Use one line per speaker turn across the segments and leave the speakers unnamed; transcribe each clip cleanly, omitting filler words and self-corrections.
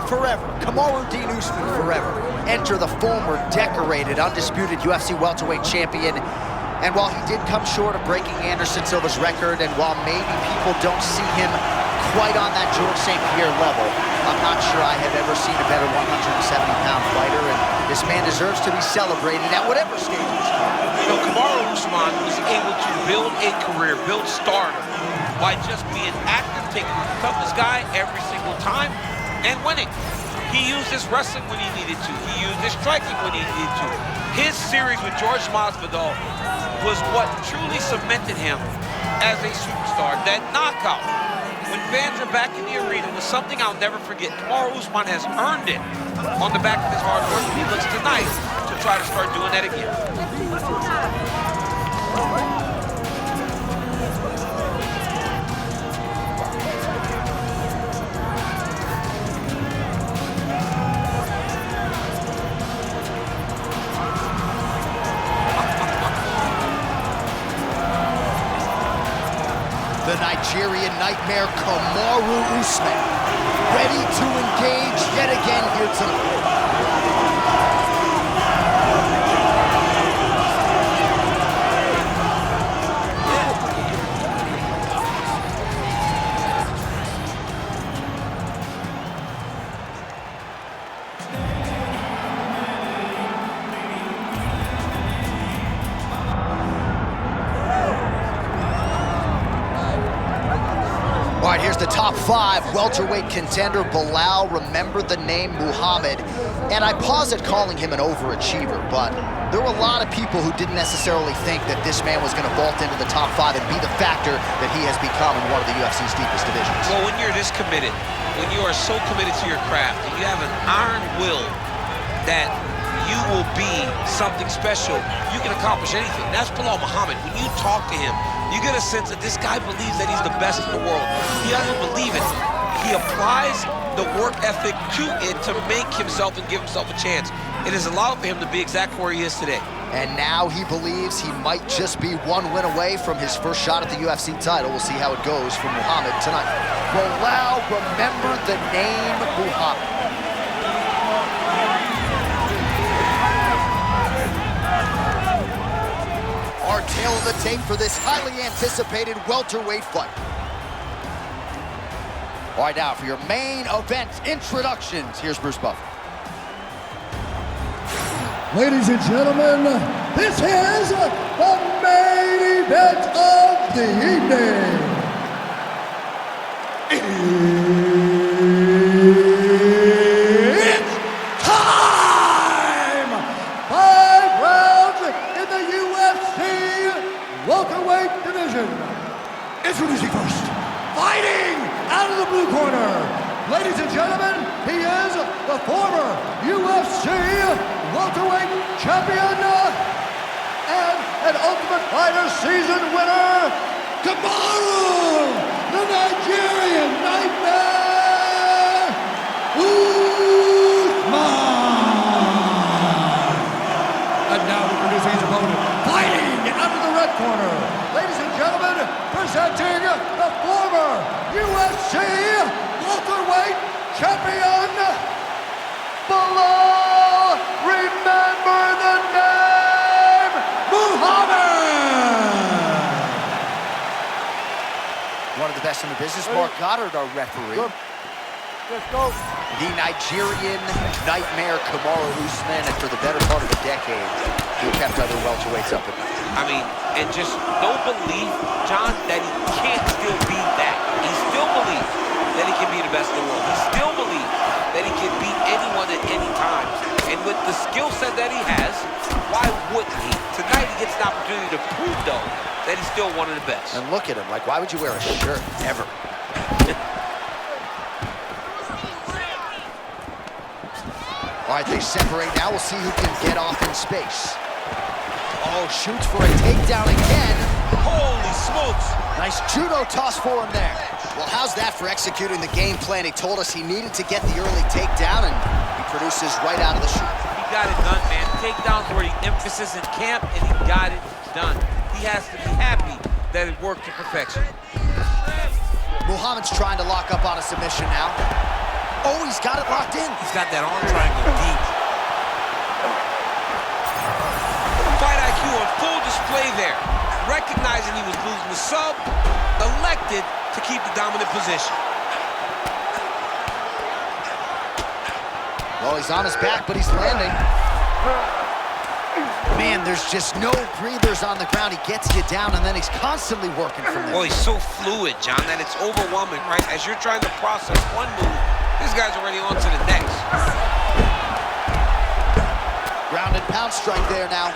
forever. Kamaru Usman forever. Enter the former decorated, undisputed UFC welterweight champion. And while he did come short of breaking Anderson Silva's record, and while maybe people don't see him quite on that George St. Pierre level, I'm not sure I have ever seen a better 170-pound fighter, and this man deserves to be celebrated at whatever stage of his career.
You know, Kamaru Usman was able to build a career, build stardom, by just being active, taking the toughest guy every single time, and winning. He used his wrestling when he needed to. He used his striking when he needed to. His series with George Masvidal was what truly cemented him as a superstar. That knockout, when fans are back in the arena, was something I'll never forget. Kamaru Usman has earned it on the back of his hard work. He looks tonight to try to start doing that again.
The Nigerian nightmare, Kamaru Usman, ready to engage yet again here tonight. All right, here's the top 5 welterweight contender, Belal. Remember the name Muhammad. And I pause at calling him an overachiever, but there were a lot of people who didn't necessarily think that this man was going to vault into the top 5 and be the factor that he has become in one of the UFC's deepest divisions.
Well, when you're this committed, when you are so committed to your craft, and you have an iron will that you will be something special, you can accomplish anything. That's Belal Muhammad. When you talk to him, you get a sense that this guy believes that he's the best in the world. He doesn't believe it. He applies the work ethic to it to make himself and give himself a chance. It has allowed for him to be exactly where he is today.
And now he believes he might just be one win away from his first shot at the UFC title. We'll see how it goes for Muhammad tonight. Belal, remember the name Muhammad. Our tail of the tape for this highly anticipated welterweight fight. All right, now for your main event introductions, here's Bruce Buffer.
Ladies and gentlemen, this is the main event of the evening. It's time! 5 rounds in the UFC welterweight division. Introducing first, fighting out of the blue corner. Ladies and gentlemen, he is the former UFC welterweight champion and an Ultimate Fighter season winner, Kamaru, the Nigerian nightmare, Usman. And now introducing his opponent, fighting out of the red corner. Ladies and gentlemen, presenting the former UFC welterweight champion, Belal. Remember the name, Muhammad.
One of the best in the business, Mark Goddard, our referee.
Let's go.
The Nigerian nightmare, Kamaru Usman, and for the better part of a decade, he kept other welterweights up at night.
I mean, and just no belief, John, that he can't still be that. He still believes that he can be the best in the world. He still believes that he can beat anyone at any time. And with the skill set that he has, why wouldn't he? Tonight he gets an opportunity to prove, though, that he's still one of the best.
And look at him, like, why would you wear a shirt ever? All right, they separate now. We'll see who can get off in space. Oh, shoots for a takedown again.
Holy smokes!
Nice judo toss for him there. Well, how's that for executing the game plan? He told us he needed to get the early takedown, and he produces right out of the chute.
He got it done, man. Takedowns were the emphasis in camp, and he got it done. He has to be happy that it worked to perfection.
Muhammad's trying to lock up on a submission now. Oh, he's got it locked in.
He's got that arm triangle deep. Fight IQ on full display there. Recognizing he was losing the sub, elected to keep the dominant position.
Well, he's on his back, but he's landing. Man, there's just no breathers on the ground. He gets you down, and then he's constantly working from there.
Well, he's so fluid, John, that it's overwhelming, right? As you're trying to process one move, this guy's already on to the next.
Ground and pound strike there now.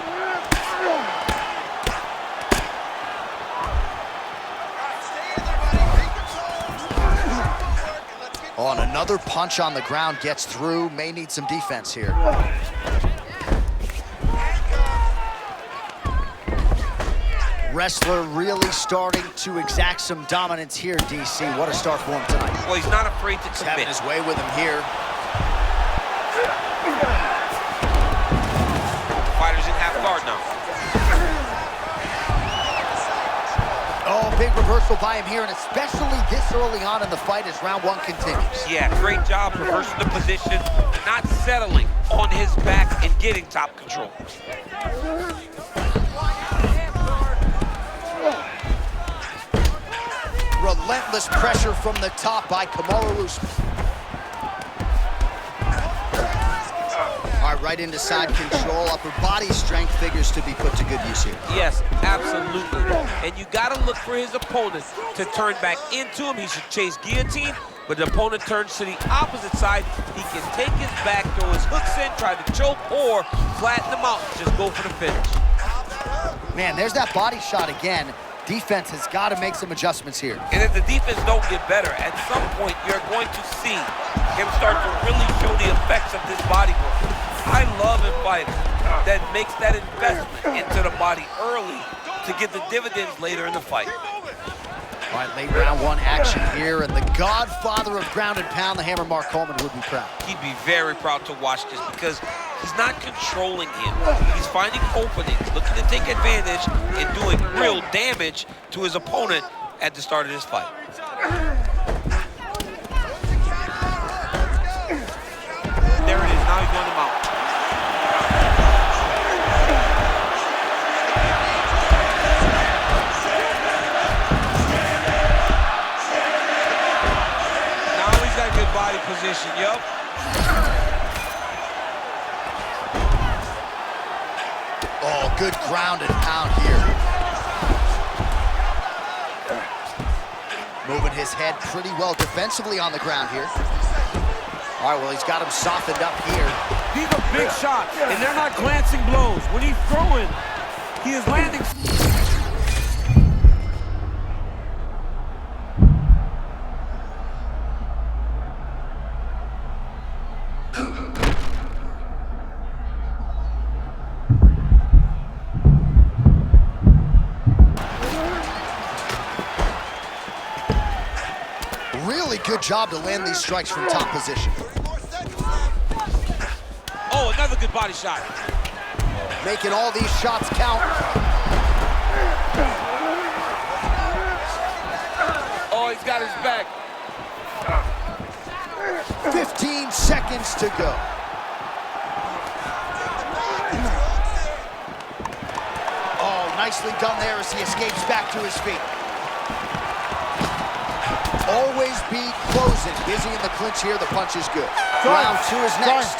Oh, and another punch on the ground gets through. May need some defense here. Wrestler really starting to exact some dominance here, DC. What a start for him tonight.
Well, he's not afraid to
He's
commit.
having his way with him here.
Fighter's in half guard now.
Oh, big reversal by him here, and especially this early on in the fight as round one continues.
Yeah, great job reversing the position, not settling on his back and getting top control.
Relentless pressure from the top by Kamaru Usman. All right, right into side control. Upper body strength figures to be put to good use here.
Yes, absolutely. And you got to look for his opponent to turn back into him. He should chase guillotine, but the opponent turns to the opposite side. He can take his back, throw his hooks in, try to choke, or flatten him out and just go for the finish.
Man, there's that body shot again. Defense has got to make some adjustments here.
And if the defense don't get better, at some point you're going to see him start to really show the effects of this body work. I love a fighter that makes that investment into the body early to get the dividends later in the fight.
All right, late round one action here, and the godfather of ground and pound, the Hammer Mark Coleman, would be proud.
He'd be very proud to watch this because he's not controlling him. He's finding openings, looking to take advantage and doing real damage to his opponent at the start of this fight. There it is, now he's on the mount. Body position, yup.
Oh, good ground and pound here. Moving his head pretty well defensively on the ground here. All right, well, he's got him softened up here.
These are big shots, and they're not glancing blows. When he's throwing, he is landing.
Really good job to land these strikes from top position.
Oh, another good body shot.
Making all these shots count.
Oh, he's got his back.
15 seconds to go. Oh, nicely done there as he escapes back to his feet. Always be closing. Busy in the clinch here. The punch is good. Round two is next.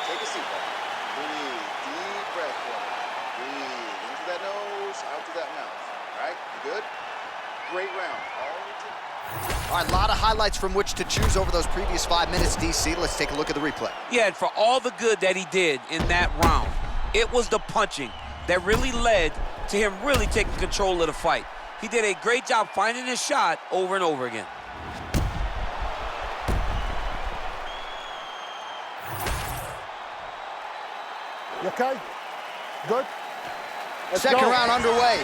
Take a seat, buddy. Breathe. Deep breath for me. Breathe. In through that nose, out through that mouth. All right? You good? Great round. All
right, a lot of highlights from which to choose over those previous 5 minutes, DC. Let's take a look at the replay.
Yeah, and for all the good that he did in that round, it was the punching that really led to him really taking control of the fight. He did a great job finding his shot over and over again.
You okay? Good?
Second round underway.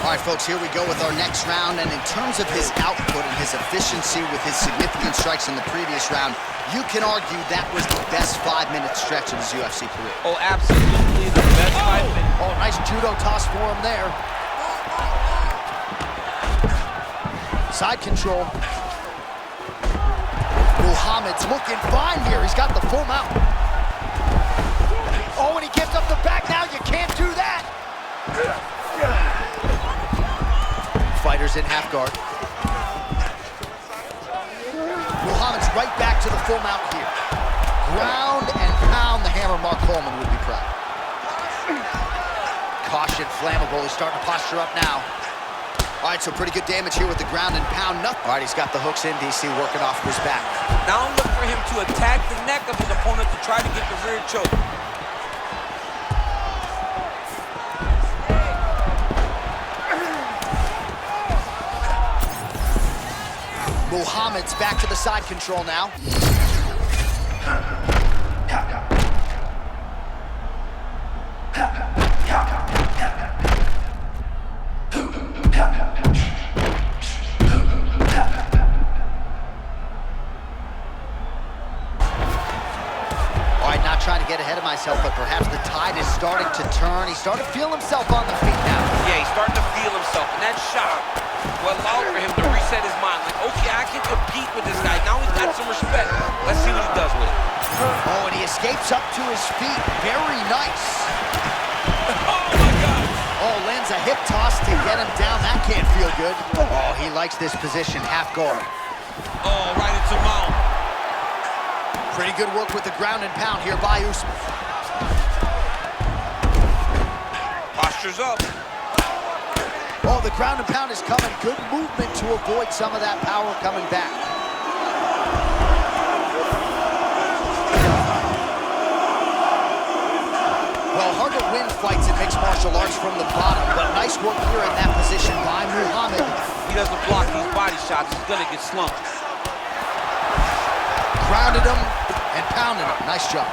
All right, folks, here we go with our next round. And in terms of his output and his efficiency with his significant strikes in the previous round, you can argue that was the best 5-minute stretch of his UFC career.
Oh, absolutely the best 5 minutes.
Oh, nice judo toss for him there. side control. Muhammad's looking fine here. He's got the full mount. Oh, and he gives up the back now. You can't do that. Fighters in half guard. Muhammad's right back to the full mount here. Ground and pound the hammer. Mark Coleman would be proud. Caution, flammable. He's starting to posture up now. All right, so pretty good damage here with the ground and pound. Nothing. All right, he's got the hooks in, DC, working off of his back.
Now look for him to attack the neck of his opponent to try to get the rear choke.
Muhammad's back to the side control now. Trying to get ahead of myself, but perhaps the tide is starting to turn. He's starting to feel himself on the feet now.
Yeah, he's starting to feel himself, and that shot will allow for him to reset his mind. Like, okay, I can compete with this guy. Now he's got some respect. Let's see what he does with it.
Oh, and he escapes up to his feet. Very nice.
Oh, my God.
Oh, lands a hip toss to get him down. That can't feel good. Oh, he likes this position, half guard.
Oh, right into mount.
Pretty good work with the ground and pound here by Usman.
Posture's up.
Oh, the ground and pound is coming. Good movement to avoid some of that power coming back. Well, hard to win fights in mixed martial arts from the bottom, but nice work here in that position by Muhammad.
He doesn't block these body shots. He's gonna get slumped.
Grounded him and pounded him. Nice job.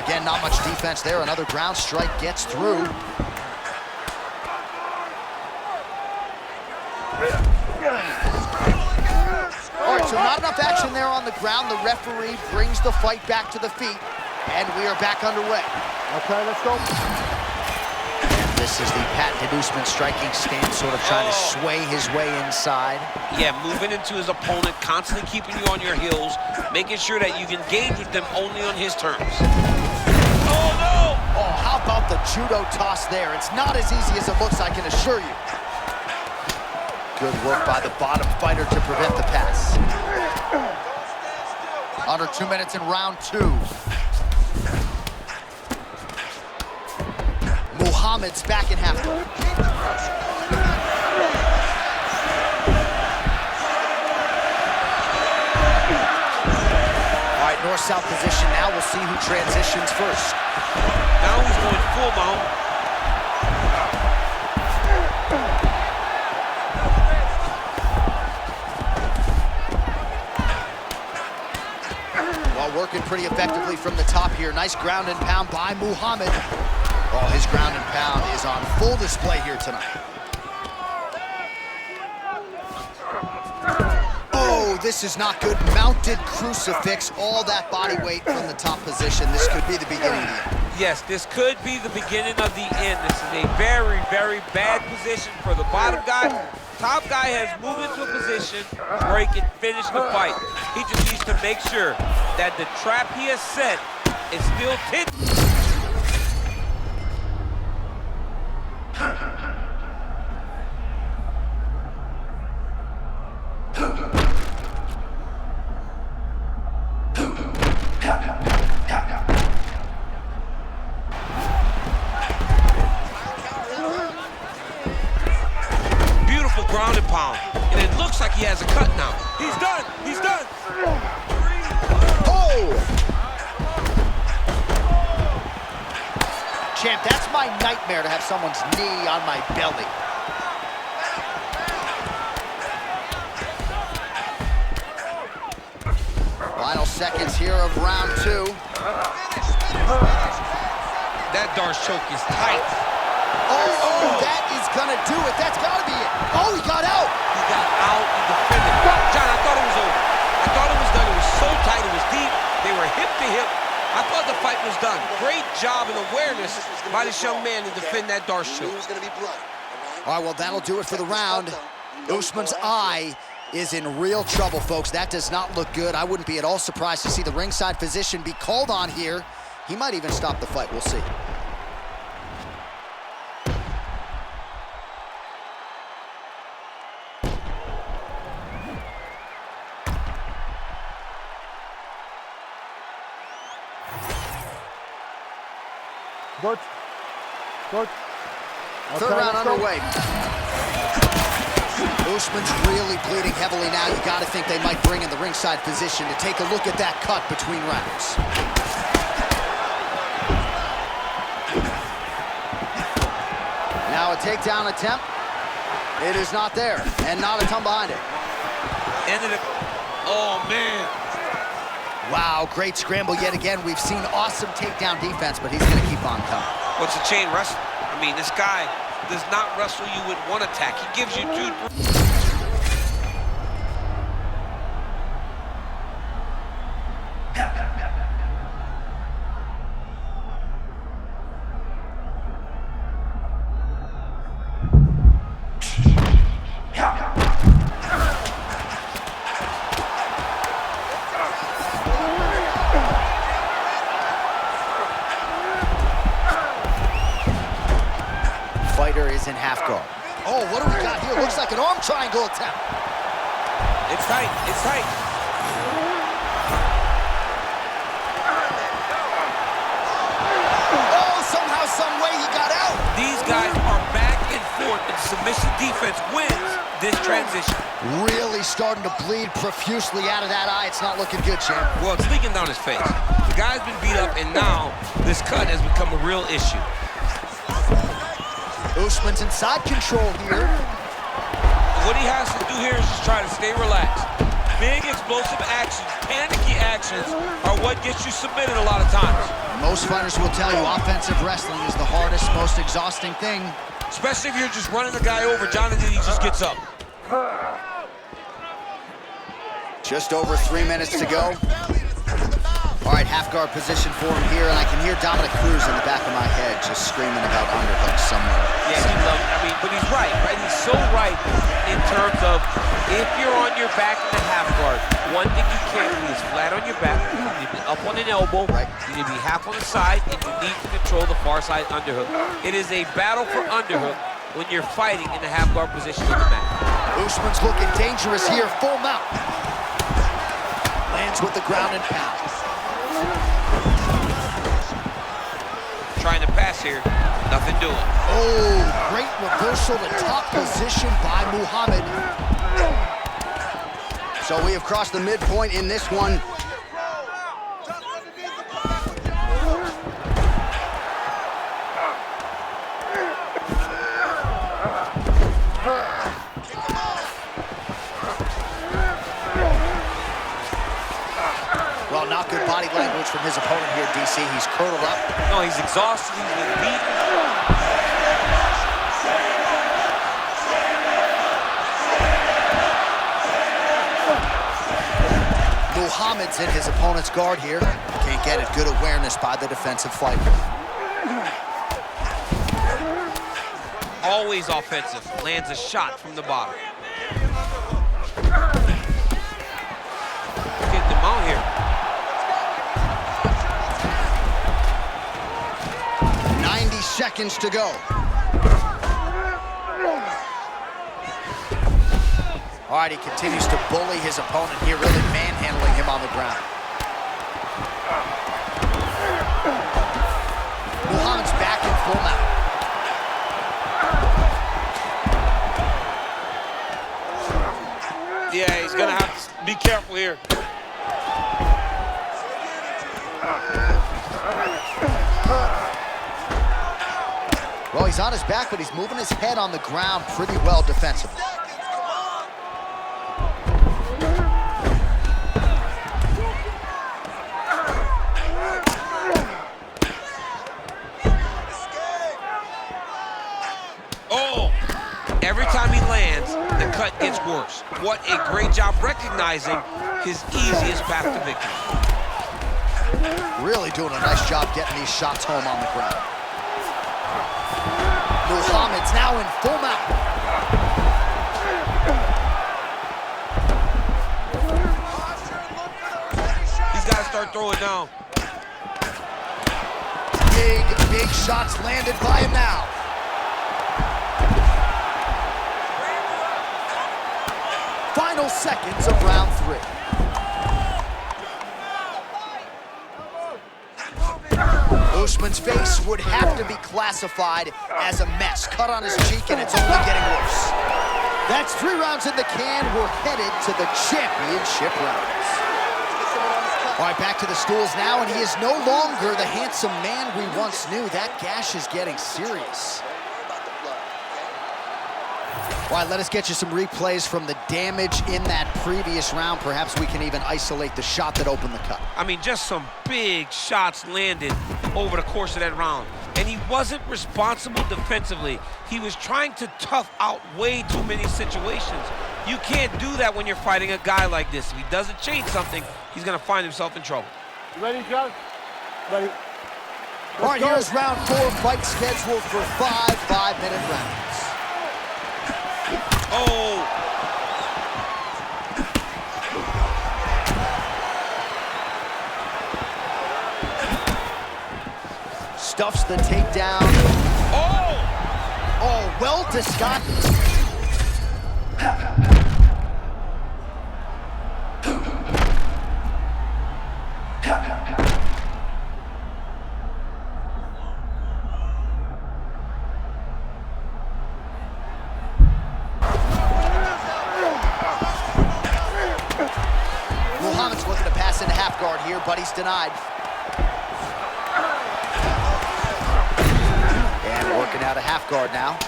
Again, not much defense there. Another ground strike gets through. All right, so not enough action there on the ground. The referee brings the fight back to the feet, and we are back underway.
Okay, let's go.
This is the patented Usman striking stance, sort of trying to sway his way inside.
Yeah, moving into his opponent, constantly keeping you on your heels, making sure that you can engage with them only on his terms. Oh, no!
Oh, how about the judo toss there? It's not as easy as it looks, I can assure you. Good work by the bottom fighter to prevent the pass. Under 2 minutes in round 2. Muhammad's back in half guard. All right, north-south position now. We'll see who transitions first.
Now he's going full mount.
Well, working pretty effectively from the top here. Nice ground and pound by Muhammad. Oh, his ground and pound is on full display here tonight. Oh, this is not good. Mounted crucifix, all that body weight from the top position. This could be the beginning of the end.
Yes, this could be the beginning of the end. This is a very, very bad position for the bottom guy. Top guy has moved into a position where he can finish the fight. He just needs to make sure that the trap he has set is still hit. Beautiful ground and pound. And it looks like he has a cut now. He's done. He's done.
Oh! Champ, that's my nightmare to have someone's knee on my belly. Final seconds here of round 2.
That Darce choke is tight.
Oh, that is gonna do it. That's gotta be it. Oh, he got out.
He got out and defended. John, I thought it was over. I thought it was done. It was so tight. It was deep. They were hip to hip. I thought the fight was done. Great job and awareness by this young man to defend that Darce choke.
All right, well, that'll do it for the round. Usman's eye is in real trouble, folks. That does not look good. I wouldn't be at all surprised to see the ringside physician be called on here. He might even stop the fight. We'll see.
Coach.
Third round underway. Usman's really bleeding heavily now. You got to think they might bring in the ringside physician to take a look at that cut between rounds. Now a takedown attempt. It is not there, and not a ton behind it.
Ended it. Oh, man.
Wow, great scramble yet again. We've seen awesome takedown defense, but he's going to keep on coming.
What's a chain wrestling? I mean, this guy does not wrestle you with one attack. He gives you 2, 3.
Fighter is in half guard. Oh, what do we got here? Looks like an arm triangle attempt.
It's tight. It's tight.
Oh, somehow, some way he got out.
These guys are back and forth, and submission defense wins this transition.
Really starting to bleed profusely out of that eye. It's not looking good, champ.
Well, it's leaking down his face. The guy's been beat up, and now this cut has become a real issue.
Usman's in side control here.
What he has to do here is just try to stay relaxed. Big, explosive actions, panicky actions are what gets you submitted a lot of times.
Most fighters will tell you offensive wrestling is the hardest, most exhausting thing.
Especially if you're just running the guy over. Jonathan, he just gets up.
Just over 3 minutes to go. All right, half guard position for him here, and I can hear Dominic Cruz in the back of my head just screaming about underhooks somewhere.
Yeah, he loves, I mean, but he's right? He's so right in terms of if you're on your back in the half guard, one thing you can't be is flat on your back. You need to be up on an elbow.
Right.
You need to be half on the side, and you need to control the far side underhook. It is a battle for underhook when you're fighting in the half guard position on the mat.
Usman's looking dangerous here, full mount. Lands with the ground and pound.
Trying to pass here, nothing doing.
Oh, great reversal to top position by Muhammad. So we have crossed the midpoint in this one. Well, not good body language from his opponent here, DC. He's curled up.
No, he's exhausted, he's been beaten.
Muhammad's in his opponent's guard here. Can't get it. Good awareness by the defensive fighter.
Always offensive. Lands a shot from the bottom. Get them out here.
90 seconds to go. All right, he continues to bully his opponent here, really manhandling him on the ground. Muhammad's back in full mount.
Yeah, he's gonna have to be careful here.
Well, he's on his back, but he's moving his head on the ground pretty well defensively.
Oh! Every time he lands, the cut gets worse. What a great job recognizing his easiest path to victory.
Really doing a nice job getting these shots home on the ground. Muhammad's now in full mount.
start throwing now.
Big shots landed by him now. Final seconds of round 3. Usman's face would have to be classified as a mess. Cut on his cheek, and it's only getting worse. That's 3 rounds in the can. We're headed to the championship rounds. All right, back to the stools now, and he is no longer the handsome man we once knew. That gash is getting serious. All right, let us get you some replays from the damage in that previous round. Perhaps we can even isolate the shot that opened the cut.
I mean, just some big shots landed over the course of that round. And he wasn't responsible defensively. He was trying to tough out way too many situations. You can't do that when you're fighting a guy like this. If he doesn't change something, he's going to find himself in trouble.
You ready, John? Ready.
All right, here's round 4, fight scheduled for 5 5-minute rounds.
Oh!
Stuffs the takedown.
Oh!
Oh, well disguised. Muhammad's looking to pass into half guard here, but he's denied. And working out a half guard now.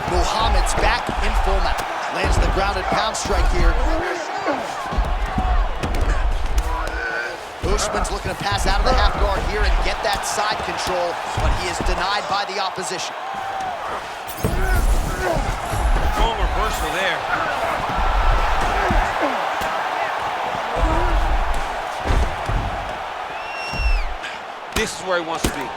Muhammad's back in full mount. Lands the grounded pound strike here. Usman's looking to pass out of the half guard here and get that side control, but he is denied by the opposition.
Strong reversal there. This is where he wants to be.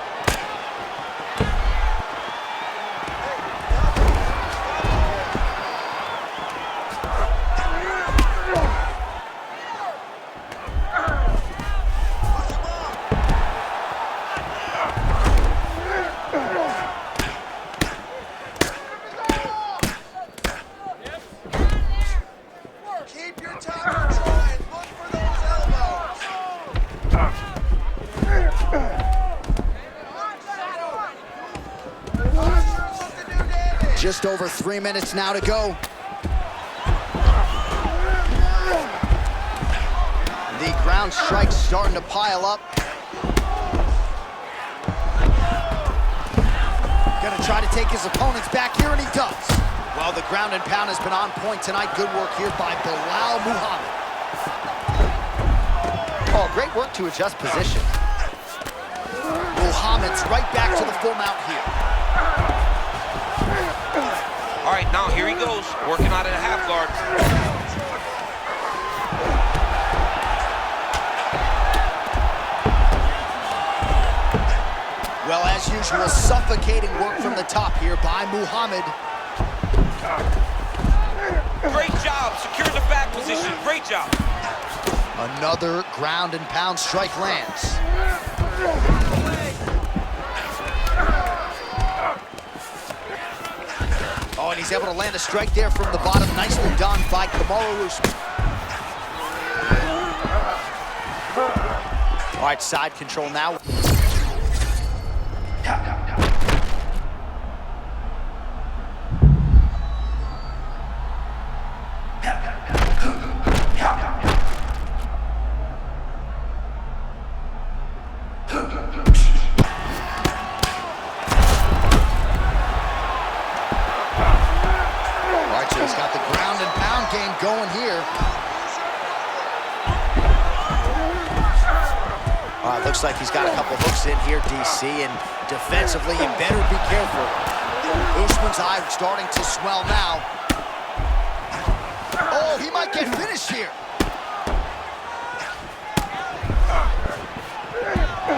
Keep your top control and look for those elbows.
Just over 3 minutes now to go. The ground strikes starting to pile up. Gonna try to take his opponents back here, and he does. Well, the ground and pound has been on point tonight. Good work here by Belal Muhammad. Oh, great work to adjust position. Muhammad's right back to the full mount here.
All right, now here he goes, working out of the half guard.
Well, as usual, suffocating work from the top here by Muhammad.
Great job, securing the back position, great job.
Another ground and pound strike lands. Oh, and he's able to land a strike there from the bottom. Nicely done by Kamaru Usman. All right, side control now. He's got the ground and pound game going here. All right, looks like he's got a couple hooks in here, DC, and defensively, you better be careful. Usman's eye starting to swell now. Oh, he might get finished here.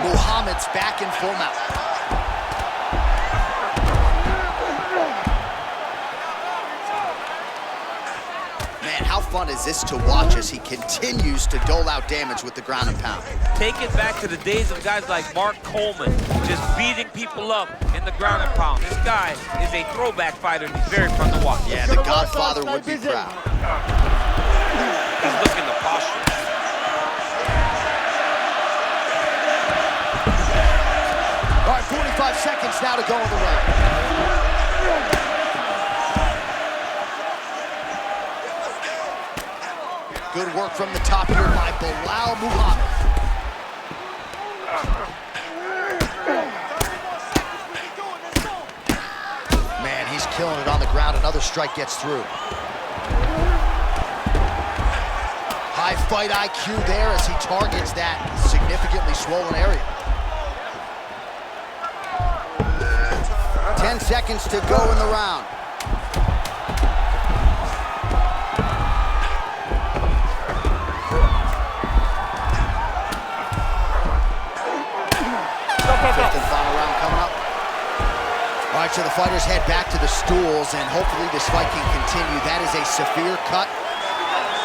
Muhammad's back in full mount. Man, how fun is this to watch as he continues to dole out damage with the ground and pound?
Take it back to the days of guys like Mark Coleman, just beating people up in the ground and pound. This guy is a throwback fighter, and he's very fun to watch.
Yeah, the Godfather would be proud.
He's looking the posture.
All right, 45 seconds now to go in the round. Good work from the top here by Belal Muhammad. Man, he's killing it on the ground. Another strike gets through. High fight IQ there as he targets that significantly swollen area. 10 seconds to go in the round. Fifth and final round coming up. All right, so the fighters head back to the stools, and hopefully this fight can continue. That is a severe cut.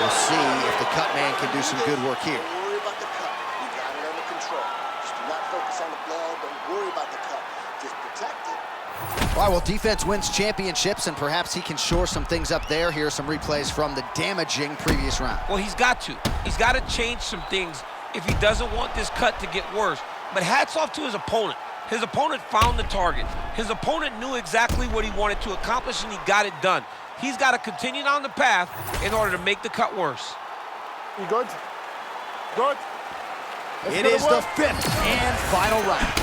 We'll see if the cut man can do some good work here.
Don't worry about the cut. You got it under control. Just do not focus on the blood. Don't worry about the cut. Just protect it.
All right, well, defense wins championships, and perhaps he can shore some things up there. Here are some replays from the damaging previous round.
Well, he's got to. He's got to change some things if he doesn't want this cut to get worse. But hats off to his opponent. His opponent found the target. His opponent knew exactly what he wanted to accomplish, and he got it done. He's got to continue down the path in order to make the cut worse.
You good? Good?
It is the fifth and final round.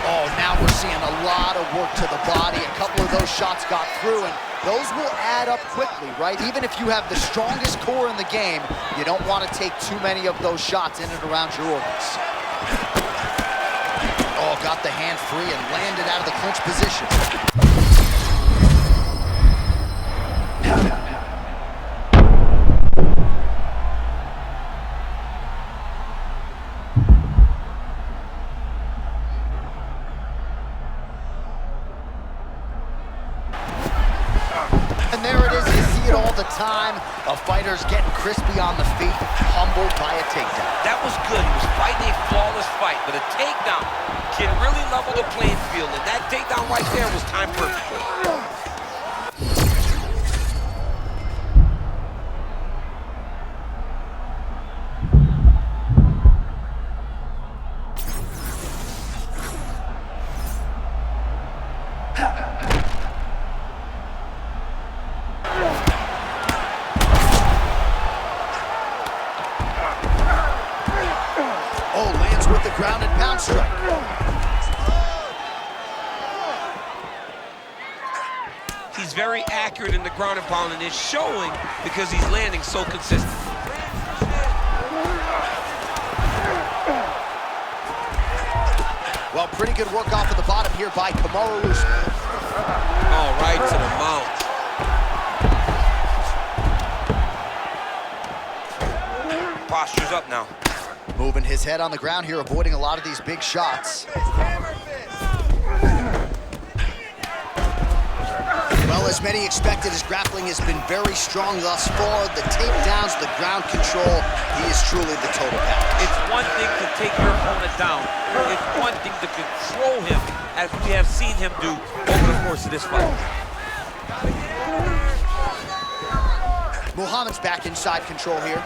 Oh, now we're seeing a lot of work to the body. A couple of those shots got through, and those will add up quickly, right? Even if you have the strongest core in the game, you don't want to take too many of those shots in and around your organs. Oh, got the hand free and landed out of the clinch position. And there it is, you see it all the time. A fighter's getting crispy on the feet, humbled by a takedown.
That was good. He was fighting a flawless fight, but a takedown can really level the playing field, and that takedown right there was timed perfectly.
Oh, lands with the ground and pound strike.
He's very accurate in the ground and pound, and it's showing because he's landing so consistent.
Well, pretty good work off of the bottom here by Kamaru Usman.
All right, to the mount. Posture's up now.
Moving his head on the ground here, avoiding a lot of these big shots. Well, as many expected, his grappling has been very strong thus far. The takedowns, the ground control, he is truly the total package.
It's one thing to take your opponent down. It's one thing to control him, as we have seen him do over the course of this fight.
Muhammad's back inside control here.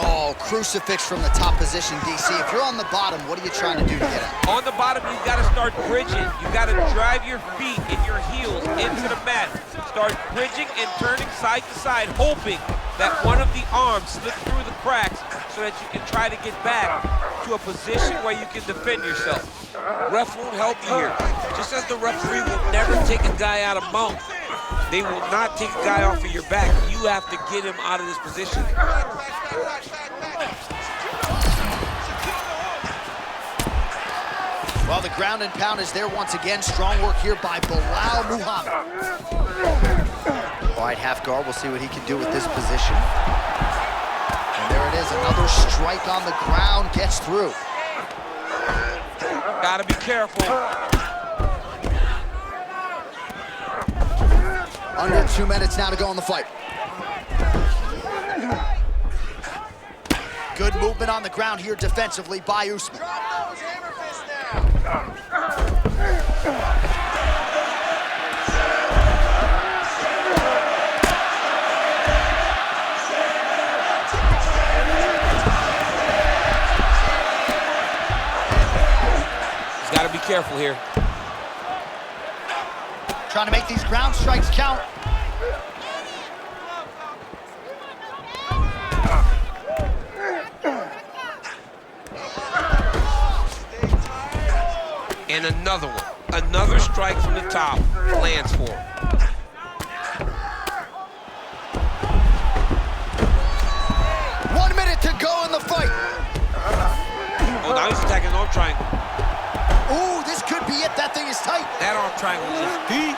Oh, crucifix from the top position, DC. If you're on the bottom, what are you trying to do to get out?
On the bottom, you've got to start bridging. You've got to drive your feet and your heels into the mat. Start bridging and turning side to side, hoping that one of the arms slips through the cracks so that you can try to get back to a position where you can defend yourself. Ref won't help you here. Just as the referee will never take a guy out of mount, they will not take a guy off of your back. You have to get him out of this position.
Well, the ground and pound is there once again. Strong work here by Belal Muhammad. All right, half guard. We'll see what he can do with this position. And there it is, another strike on the ground, gets through.
Gotta be careful.
Under 2 minutes now to go in the fight. Good movement on the ground here defensively by Usman.
Drop those hammer fists now.
He's got to be careful here.
Trying to make these ground strikes count.
And another one. Another strike from the top lands for him.
1 minute to go in the fight.
Oh, now he's attacking the arm triangle.
Ooh, this could be it. That thing is tight.
That arm triangle is deep.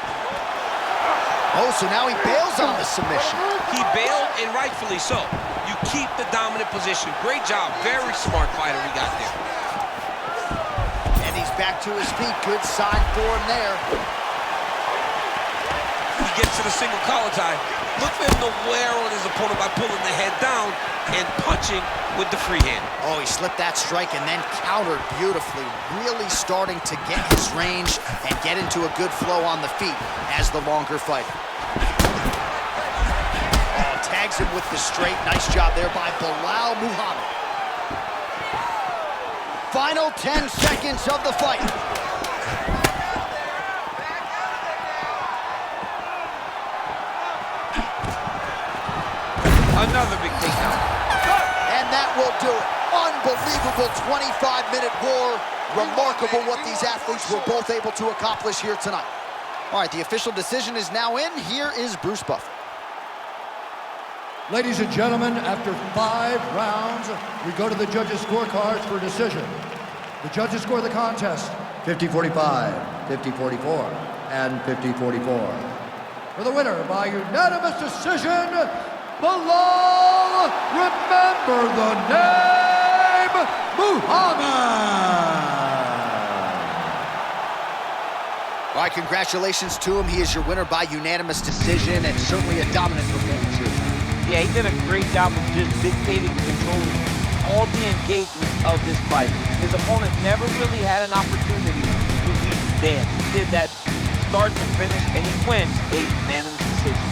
Oh, so now he bails on the submission.
He bailed, and rightfully so. You keep the dominant position. Great job. Very smart fighter we got there.
And he's back to his feet. Good sign for him there.
He gets to the single collar tie. Look for him to wear on his opponent by pulling the head down and punching with the free hand.
Oh, he slipped that strike and then countered beautifully. Really starting to get his range and get into a good flow on the feet as the longer fighter. Oh, tags him with the straight. Nice job there by Belal Muhammad. Final 10 seconds of the fight.
Another big takedown.
And that will do it. Unbelievable 25-minute war. Remarkable what these athletes were both able to accomplish here tonight. All right, the official decision is now in. Here is Bruce Buffer.
Ladies and gentlemen, after 5 rounds, we go to the judges' scorecards for decision. The judges score the contest 50-45, 50-44, and 50-44. For the winner by unanimous decision, Belal, remember the name, Muhammad.
All right, congratulations to him. He is your winner by unanimous decision, and certainly a dominant performance here.
Yeah, he did a great job of just dictating and controlling all the engagements of this fight. His opponent never really had an opportunity to beat Dan. He did that start to finish, and he wins a unanimous decision.